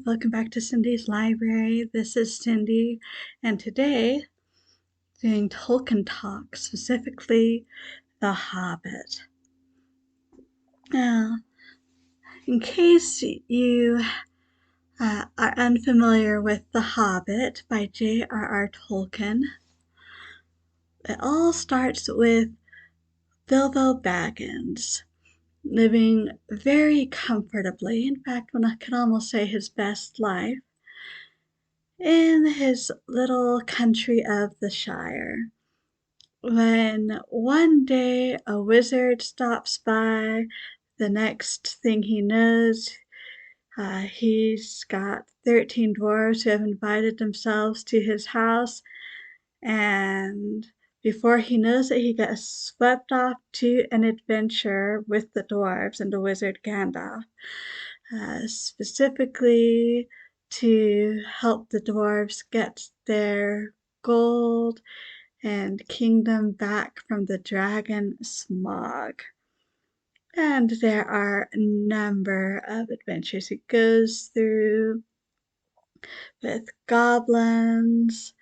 welcome back to Cindy's Library. This is Cindy, and today doing Tolkien Talk, specifically The Hobbit. Now, in case you are unfamiliar with The Hobbit by J.R.R. Tolkien, it all starts with Bilbo Baggins living very comfortably, in fact, one could almost say his best life, in his little country of the Shire, when one day a wizard stops by. The next thing he knows, he's got 13 dwarves who have invited themselves to his house, and before he knows it, he gets swept off to an adventure with the dwarves and the wizard Gandalf, specifically to help the dwarves get their gold and kingdom back from the dragon Smog. And there are a number of adventures he goes through with goblins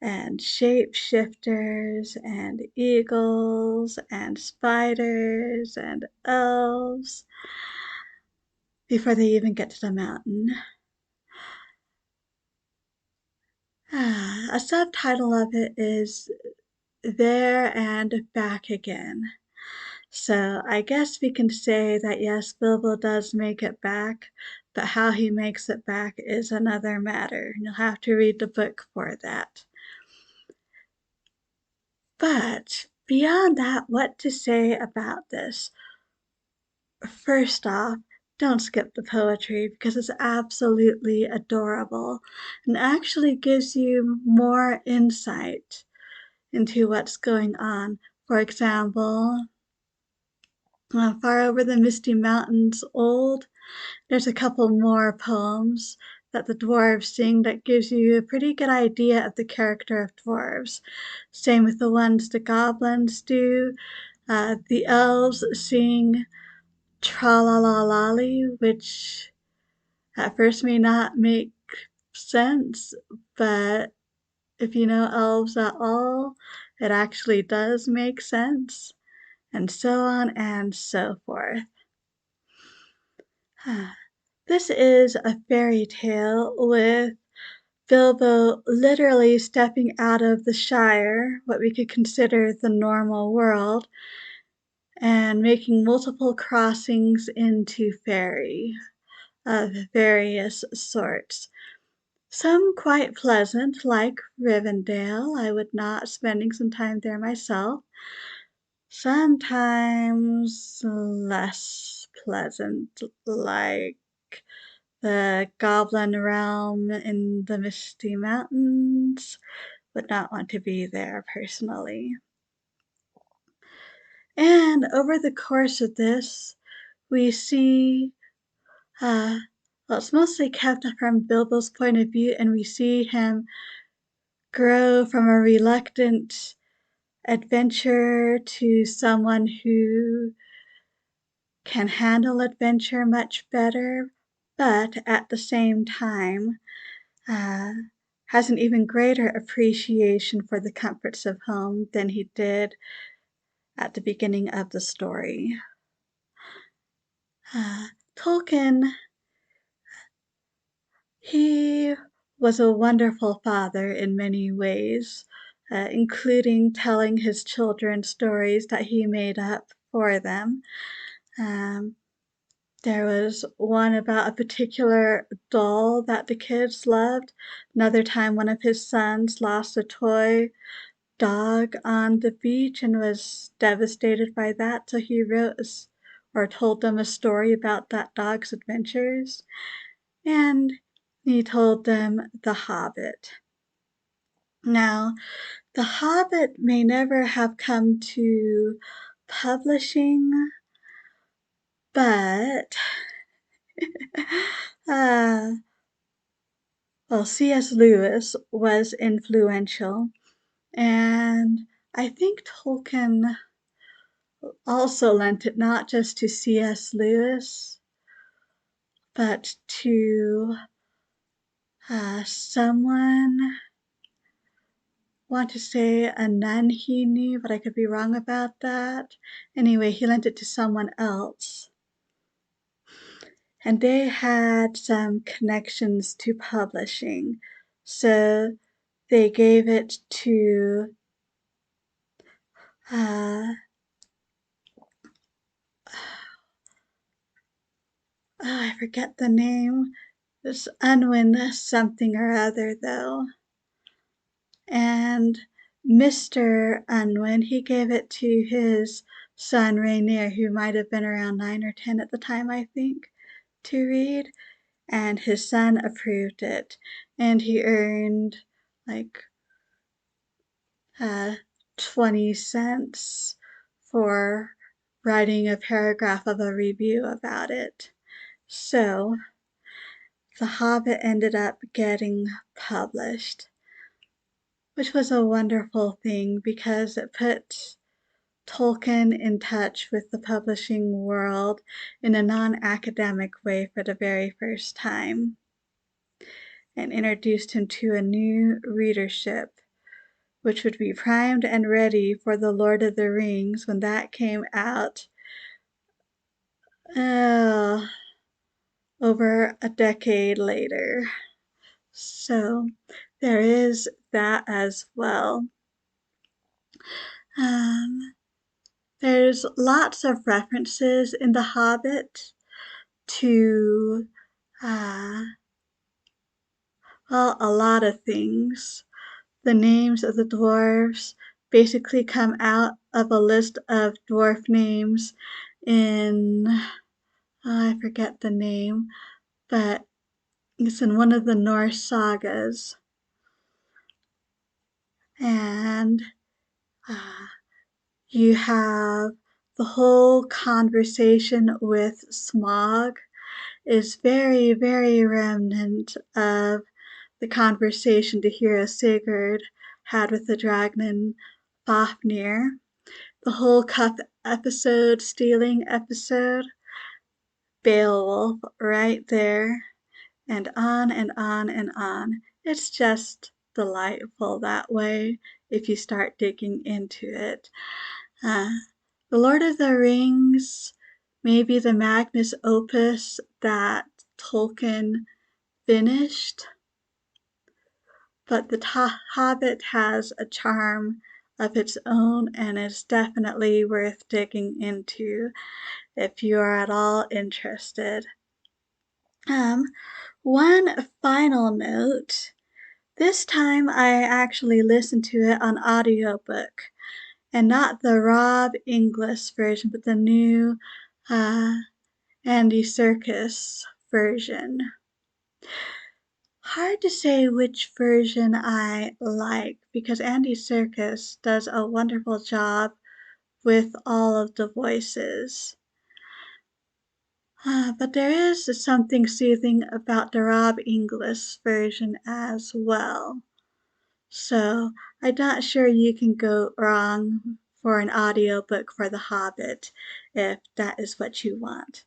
and shapeshifters and eagles and spiders and elves before they even get to the mountain. A subtitle of it is There and Back Again. So I guess we can say that yes, Bilbo does make it back, but how he makes it back is another matter. You'll have to read the book for that. But beyond that, what to say about this? First off, don't skip the poetry because it's absolutely adorable and actually gives you more insight into what's going on. For example, Far Over the Misty Mountains Old, there's a couple more poems that the dwarves sing that gives you a pretty good idea of the character of dwarves. Same with the ones the goblins do. The elves sing Tra-la-la-lally, which at first may not make sense, but if you know elves at all, it actually does make sense, and so on and so forth. This is a fairy tale with Bilbo literally stepping out of the Shire, what we could consider the normal world, and making multiple crossings into fairy of various sorts. Some quite pleasant, like Rivendell. I would not spending some time there myself. Sometimes less pleasant, like the Goblin Realm in the Misty Mountains. Would not want to be there personally. And over the course of this, we see well, it's mostly kept from Bilbo's point of view, and we see him grow from a reluctant adventurer to someone who can handle adventure much better, but at the same time has an even greater appreciation for the comforts of home than he did at the beginning of the story. Tolkien, he was a wonderful father in many ways, including telling his children stories that he made up for them. There was one about a particular doll that the kids loved. Another time, one of his sons lost a toy dog on the beach and was devastated by that, so he wrote or told them a story about that dog's adventures. And he told them The Hobbit. Now, The Hobbit may never have come to publishing, but well, C.S. Lewis was influential, and I think Tolkien also lent it not just to C.S. Lewis, but to Someone want to say a nun he knew, but I could be wrong about that. Anyway, he lent it to someone else. And they had some connections to publishing. So they gave it to oh, I forget the name. It's Unwin something or other though. And Mr. Unwin, he gave it to his son Rainier, who might have been around 9 or 10 at the time, I think, to read. And his son approved it. And he earned like 20 cents for writing a paragraph of a review about it. So The Hobbit ended up getting published, which was a wonderful thing because it put Tolkien in touch with the publishing world in a non-academic way for the very first time and introduced him to a new readership, which would be primed and ready for The Lord of the Rings when that came out uh, over a decade later. So there is that as well. Um, there's lots of references in The Hobbit to, uh, well, a lot of things. The names of the dwarves basically come out of a list of dwarf names in, I forget the name, but it's in one of the Norse sagas. And uh, you have the whole conversation with Smaug is very, very remnant of the conversation to hear Sigurd had with the dragon Fafnir. The whole cup episode, stealing episode, Beowulf right there, and on and on and on. It's just delightful that way if you start digging into it. Uh, the Lord of the Rings may be the magnus opus that Tolkien finished, but the Hobbit has a charm of its own and is definitely worth digging into if you are at all interested. One final note. This time I actually listened to it on audiobook and not the Rob Inglis version, but the new uh, Andy Serkis version. Hard to say which version I like because Andy Serkis does a wonderful job with all of the voices. But there is something soothing about the Rob Inglis version as well. So I'm not sure you can go wrong for an audiobook for The Hobbit if that is what you want.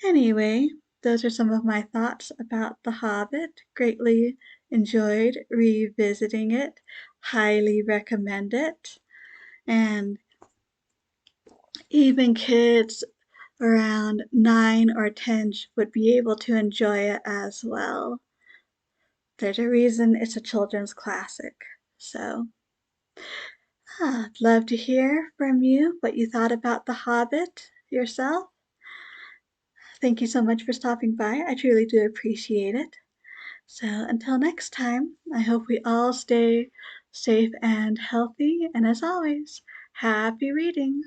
Anyway, those are some of my thoughts about The Hobbit. Greatly enjoyed revisiting it. Highly recommend it. And even kids around 9 or 10 would be able to enjoy it as well. There's a reason it's a children's classic. So, I'd love to hear from you what you thought about The Hobbit yourself. Thank you so much for stopping by. I truly do appreciate it. So until next time, I hope we all stay safe and healthy. And as always, happy reading.